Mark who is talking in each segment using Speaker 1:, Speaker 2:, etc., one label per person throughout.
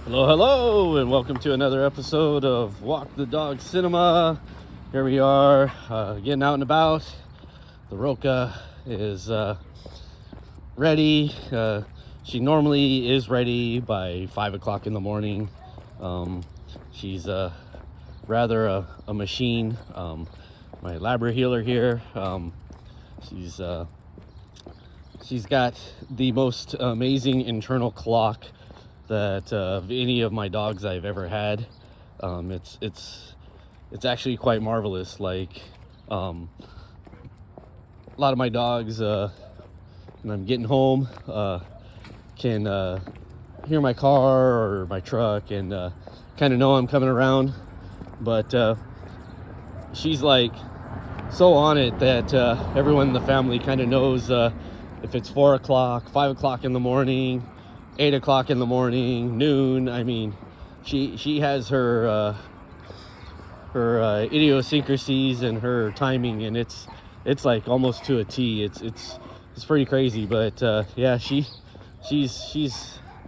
Speaker 1: Hello, and welcome to another episode of Walk the Dog Cinema. Here we are, getting out and about. The Roca is ready. She normally is ready by 5 o'clock in the morning. She's rather a machine. My Labra healer here. She's got the most amazing internal clock that of any of my dogs I've ever had. It's actually quite marvelous. Like a lot of my dogs, when I'm getting home, can hear my car or my truck and kind of know I'm coming around. But she's like so on it that everyone in the family kind of knows if it's 4 o'clock, 5 o'clock in the morning, 8 o'clock in the morning, noon. I mean, she has her idiosyncrasies and her timing, and it's like almost to a T. It's pretty crazy, but yeah, she's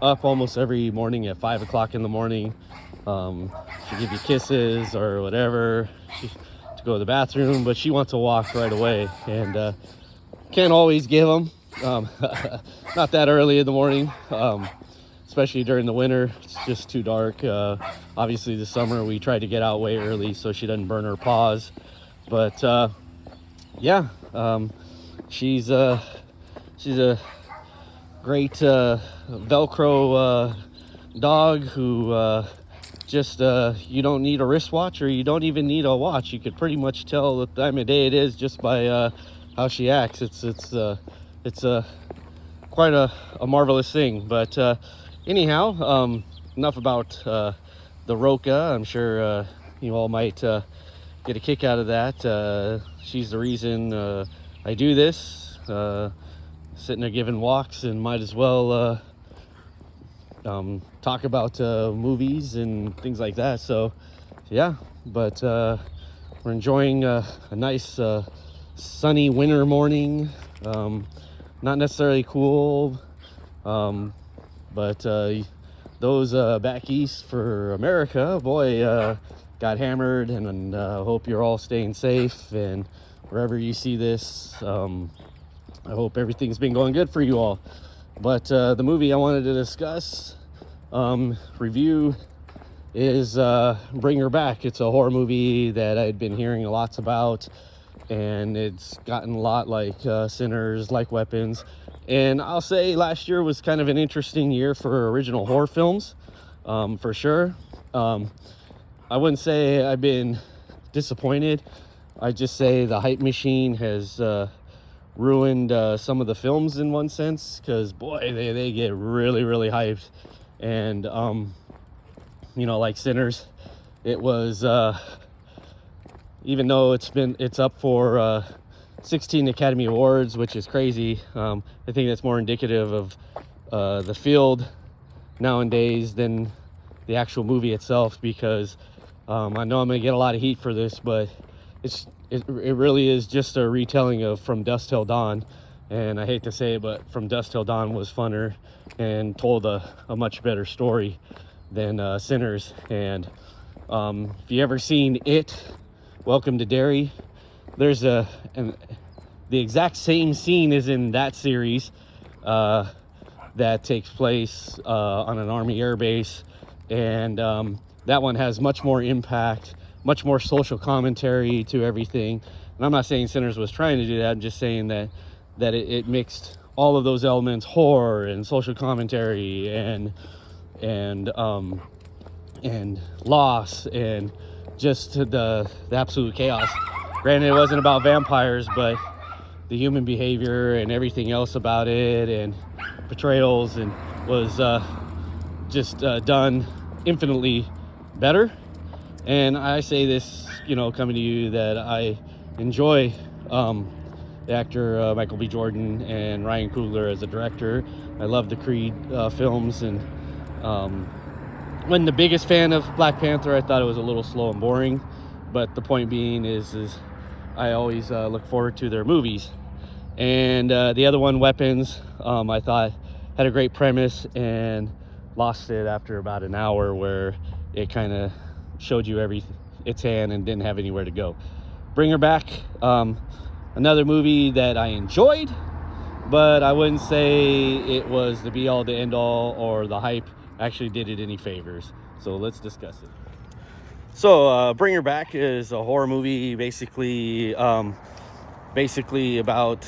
Speaker 1: up almost every morning at 5 o'clock in the morning. She'll give you kisses or whatever to go to the bathroom, but she wants to walk right away, and can't always give them. Not that early in the morning, especially during the winter. It's just too dark. Obviously, this summer we tried to get out way early so she doesn't burn her paws. But yeah, she's a great Velcro dog who just you don't need a wristwatch, or you don't even need a watch. You could pretty much tell the time of day it is just by how she acts. It's quite a marvelous thing. But anyhow, enough about the Roca. I'm sure you all might get a kick out of that. She's the reason I do this. Sitting there giving walks, and might as well talk about movies and things like that. So yeah, but we're enjoying a nice sunny winter morning. Not necessarily cool, but those back east for America, boy, got hammered, and hope you're all staying safe. And wherever you see this, I hope everything's been going good for you all. But the movie I wanted to discuss, review, is Bring Her Back. It's a horror movie that I'd been hearing lots about, and it's gotten a lot like Sinners, like Weapons. And I'll say last year was kind of an interesting year for original horror films, for sure. I wouldn't say I've been disappointed. I just say the hype machine has ruined some of the films in one sense, because boy, they get really, really hyped. And like Sinners, it was even though it's up for 16 Academy Awards, which is crazy. I think that's more indicative of the field nowadays than the actual movie itself, because I know I'm gonna get a lot of heat for this, but it really is just a retelling of From Dusk Till Dawn. And I hate to say it, but From Dusk Till Dawn was funner and told a much better story than Sinners. And if you ever seen It, Welcome to Derry, there's the exact same scene is in that series that takes place on an Army air base, and that one has much more impact, much more social commentary to everything. And I'm not saying Sinners was trying to do that. I'm just saying that it mixed all of those elements: horror and social commentary and loss and just the absolute chaos. Granted, it wasn't about vampires, but the human behavior and everything else about it, and portrayals, and was just done infinitely better. And I say this, coming to you, that I enjoy the actor Michael B. Jordan and Ryan Coogler as a director. I love the Creed films, and wasn't the biggest fan of Black Panther. I thought it was a little slow and boring, but the point being is I always look forward to their movies. And the other one, Weapons, I thought had a great premise and lost it after about an hour, where it kind of showed you its hand and didn't have anywhere to go. Bring Her Back, another movie that I enjoyed, but I wouldn't say it was the be all to end all, or the hype actually did it any favors. So let's discuss it. So Bring Her Back is a horror movie, basically about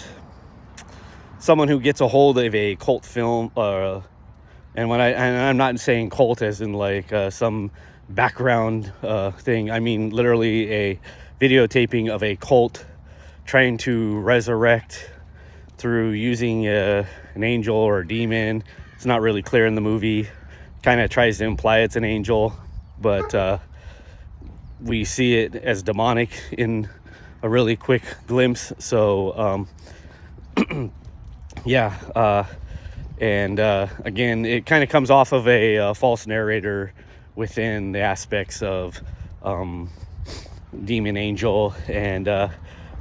Speaker 1: someone who gets a hold of a cult film, and I'm not saying cult as in like some background thing. I mean literally a videotaping of a cult trying to resurrect through using an angel or a demon. It's not really clear in the movie. Kind of tries to imply it's an angel, but we see it as demonic in a really quick glimpse. So again, it kind of comes off of a false narrator within the aspects of demon angel. And if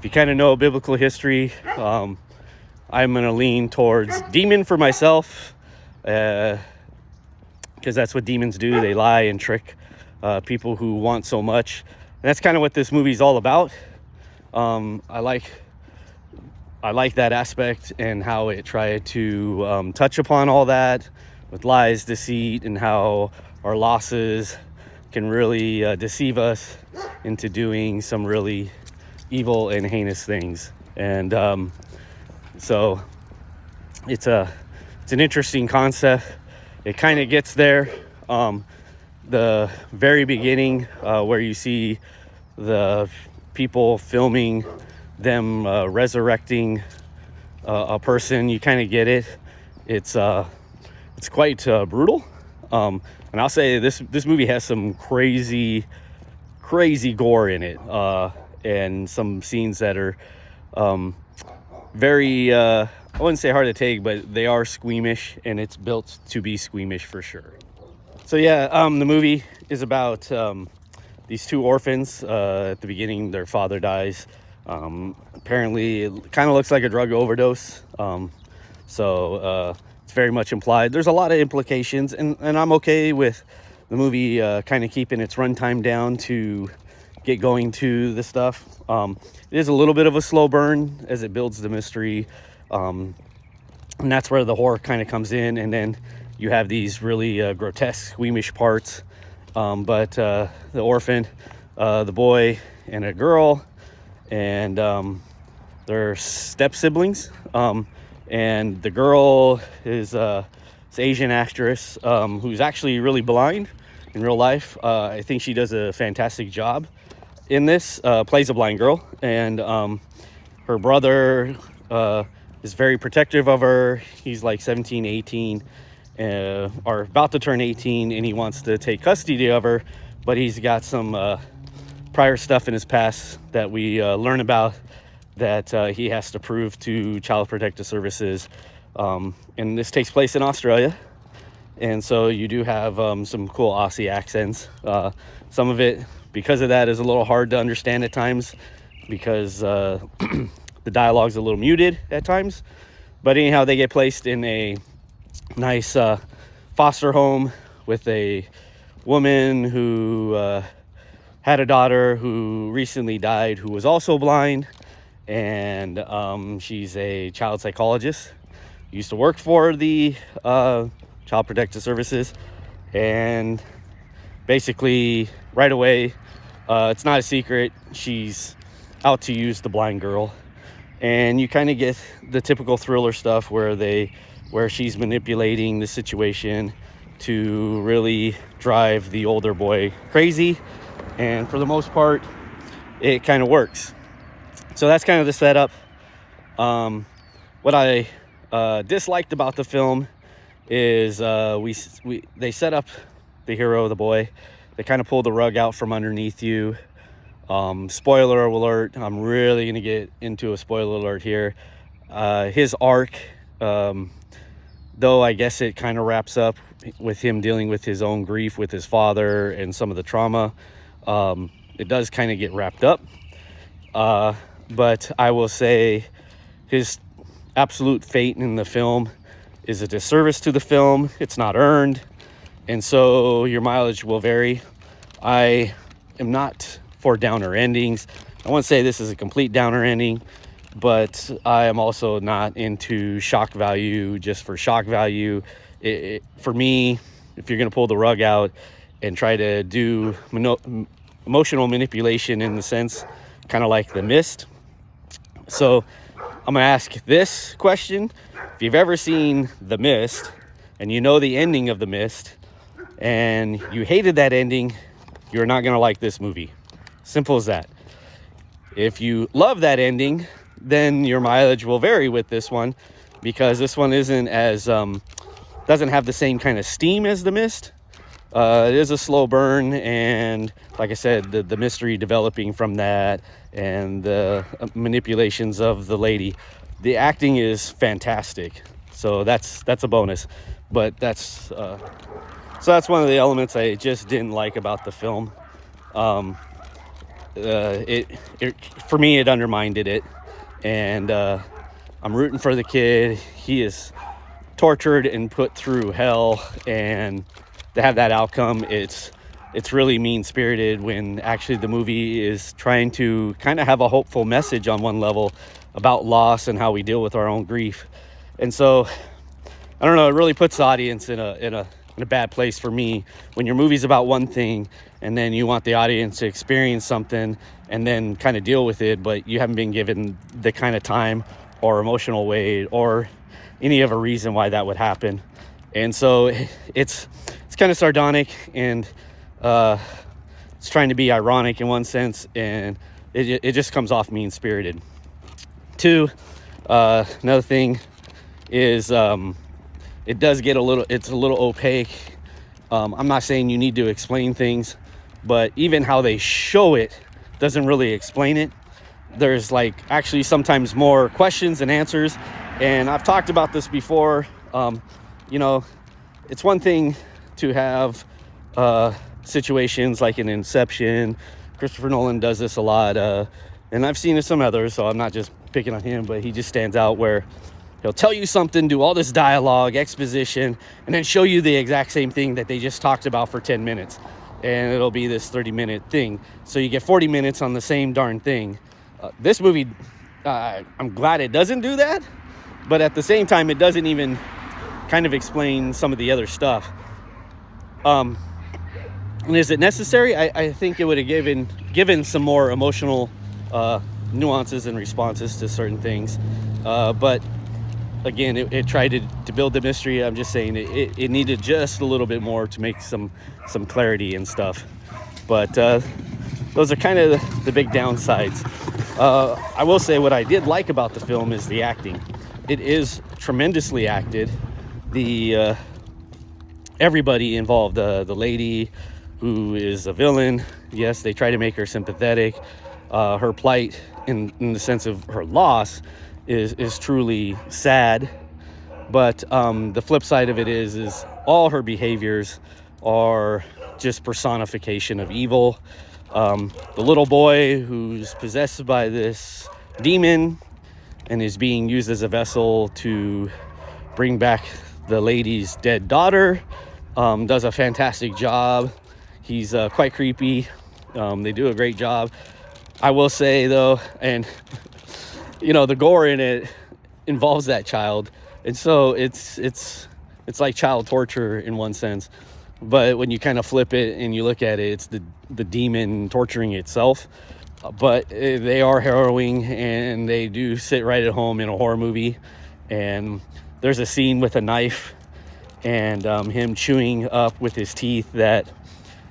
Speaker 1: you kind of know biblical history, I'm going to lean towards demon for myself, because that's what demons do. They lie and trick people who want so much. And that's kind of what this movie's all about. I like that aspect, and how it tried to touch upon all that with lies, deceit, and how our losses can really deceive us into doing some really evil and heinous things. And so it's an interesting concept. It kind of gets there. The very beginning, where you see the people filming them resurrecting a person, you kind of get it. It's quite brutal, and I'll say this movie has some crazy gore in it, and some scenes that are very I wouldn't say hard to take, but they are squeamish, and it's built to be squeamish for sure. So yeah, the movie is about these two orphans. At the beginning, their father dies. Apparently it kind of looks like a drug overdose. So it's very much implied. There's a lot of implications, and I'm okay with the movie kind of keeping its runtime down to get going to the stuff. It is a little bit of a slow burn as it builds the mystery. And that's where the horror kind of comes in. And then you have these really grotesque, squeamish parts. But the orphan, the boy and a girl, and they're step siblings. And the girl is an Asian actress who's actually really blind in real life. I think she does a fantastic job in this. Plays a blind girl, and her brother is very protective of her. He's like 17, 18, or about to turn 18, and he wants to take custody of her, but he's got some prior stuff in his past that we learn about that he has to prove to Child Protective Services. And this takes place in Australia, and so you do have some cool Aussie accents. Some of it, because of that, is a little hard to understand at times, because the dialogue's a little muted at times. But anyhow, they get placed in a nice foster home with a woman who had a daughter who recently died, who was also blind. And she's a child psychologist, used to work for the Child Protective Services. And basically right away, it's not a secret, she's out to use the blind girl. And you kind of get the typical thriller stuff where she's manipulating the situation to really drive the older boy crazy. And for the most part, it kind of works. So that's kind of the setup. What I disliked about the film is they set up the hero, the boy. They kind of pull the rug out from underneath you. Spoiler alert, I'm really going to get into a spoiler alert here. His arc, though I guess it kind of wraps up with him dealing with his own grief with his father and some of the trauma. It does kind of get wrapped up. But I will say his absolute fate in the film is a disservice to the film. It's not earned. and so your mileage will vary. I am not for downer endings. I won't say this is a complete downer ending, but I am also not into shock value just for shock value. For me, if you're going to pull the rug out and try to do emotional manipulation in the sense, kind of like The Mist. So I'm going to ask this question. If you've ever seen The Mist and you know the ending of The Mist and you hated that ending, you're not going to like this movie. Simple as that. If you love that ending, then your mileage will vary with this one, because this one isn't as doesn't have the same kind of steam as The Mist. It is a slow burn, and like I said, the mystery developing from that and the manipulations of the lady. The acting is fantastic, so that's a bonus. But that's one of the elements I just didn't like about the film. For me, it undermined it, and I'm rooting for the kid. He is tortured and put through hell, and to have that outcome, it's really mean-spirited, when actually the movie is trying to kind of have a hopeful message on one level about loss and how we deal with our own grief. And so I don't know, it really puts the audience in a bad place for me when your movie's about one thing and then you want the audience to experience something and then kind of deal with it, but you haven't been given the kind of time or emotional weight or any of a reason why that would happen. And so it's kind of sardonic, and it's trying to be ironic in one sense, and it just comes off mean-spirited. Two, another thing is it does get it's a little opaque. I'm not saying you need to explain things, but even how they show it doesn't really explain it. There's like actually sometimes more questions than answers, and I've talked about this before. It's one thing to have situations like in Inception. Christopher Nolan does this a lot, and I've seen it some others, so I'm not just picking on him, but he just stands out where he'll tell you something, do all this dialogue, exposition, and then show you the exact same thing that they just talked about for 10 minutes. And it'll be this 30-minute thing. So you get 40 minutes on the same darn thing. This movie, I'm glad it doesn't do that. But at the same time, it doesn't even kind of explain some of the other stuff. And is it necessary? I think it would have given some more emotional nuances and responses to certain things. But again, it tried to build the mystery. I'm just saying it needed just a little bit more to make some clarity and stuff. But those are kind of the big downsides. I will say what I did like about the film is the acting. It is tremendously acted. Everybody involved, the lady who is a villain, yes, they try to make her sympathetic. Her plight in the sense of her loss is truly sad, but the flip side of it is all her behaviors are just personification of evil. The little boy who's possessed by this demon and is being used as a vessel to bring back the lady's dead daughter does a fantastic job. He's quite creepy. They do a great job. I will say though, and the gore in it involves that child, and so it's like child torture in one sense. But when you kind of flip it and you look at it, it's the demon torturing itself. But they are harrowing, and they do sit right at home in a horror movie. And there's a scene with a knife and him chewing up with his teeth that,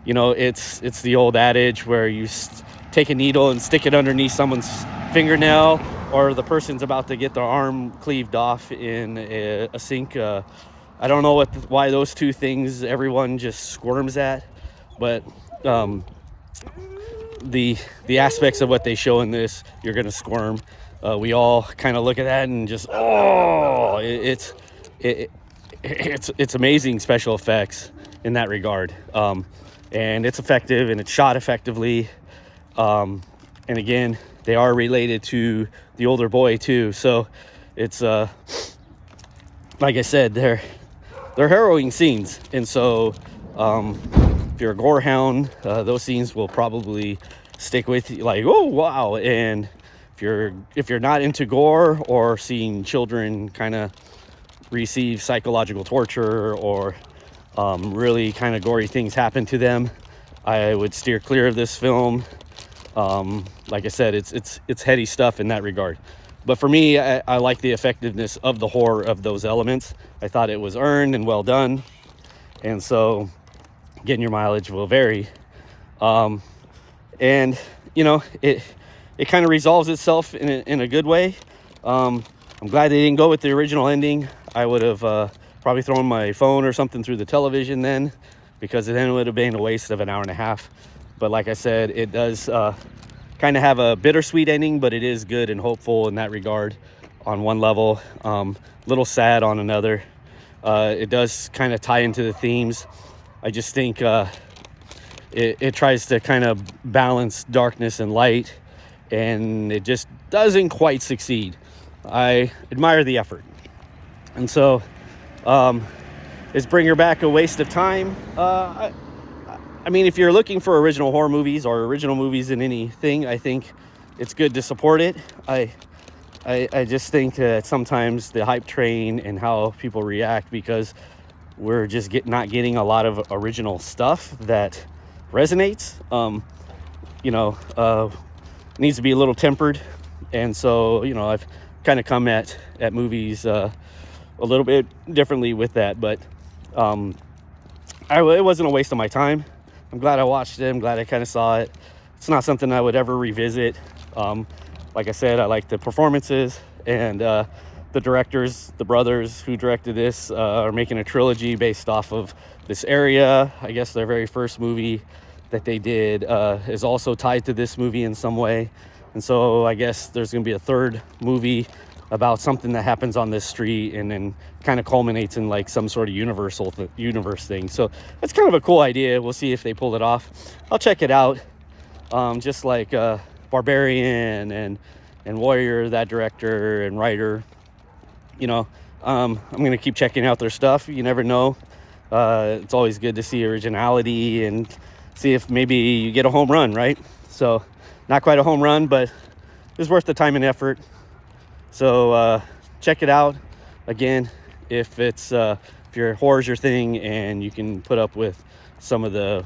Speaker 1: it's the old adage where you take a needle and stick it underneath someone's fingernail, or the person's about to get their arm cleaved off in a sink. I don't know why those two things everyone just squirms at, but the aspects of what they show in this, you're gonna squirm. We all kind of look at that and just it's amazing special effects in that regard, and it's effective and it's shot effectively, and again, they are related to the older boy too, so it's like I said, they're harrowing scenes, and so If you're a gore hound, those scenes will probably stick with you, like, oh wow. And if you're not into gore or seeing children kind of receive psychological torture or really kind of gory things happen to them, I would steer clear of this film. Like I said, it's heady stuff in that regard. But for me, I like the effectiveness of the horror of those elements. I thought it was earned and well done. And so, again, your mileage will vary. And, you know, it kind of resolves itself in a good way. I'm glad they didn't go with the original ending. I would have probably thrown my phone or something through the television then, because then it would have been a waste of an hour and a half. But like I said, it does kind of have a bittersweet ending, but it is good and hopeful in that regard on one level. Little sad on another. It does kind of tie into the themes. I just think it tries to kind of balance darkness and light, and it just doesn't quite succeed. I admire the effort. And so, is Bring Her Back a waste of time? I mean, if you're looking for original horror movies or original movies in anything, I think it's good to support it. I just think that sometimes the hype train and how people react, because we're just not getting a lot of original stuff that resonates, needs to be a little tempered. And so, you know, I've kind of come at movies a little bit differently with that. But it wasn't a waste of my time. I'm glad I watched it. I'm glad I kind of saw it. It's not something I would ever revisit. Like I said, I like the performances, and the directors, the brothers who directed this, are making a trilogy based off of this area. I guess their very first movie that they did is also tied to this movie in some way. And so I guess there's going to be a third movie about something that happens on this street and then kind of culminates in like some sort of universe thing. So that's kind of a cool idea. We'll see if they pull it off. I'll check it out. Just like Barbarian and Warrior, that director and writer, you know, I'm going to keep checking out their stuff. You never know. It's always good to see originality and see if maybe you get a home run, right? So not quite a home run, but it's worth the time and effort. So check it out. Again, if your horror's your thing and you can put up with some of the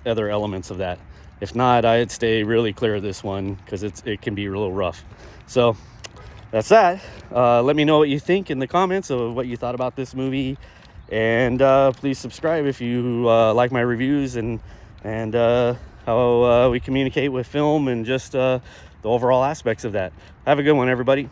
Speaker 1: other elements of that. If not, I'd stay really clear of this one, because it can be a little rough. So that's that. Let me know what you think in the comments of what you thought about this movie, and please subscribe if you like my reviews and how we communicate with film and just the overall aspects of that. Have a good one, everybody.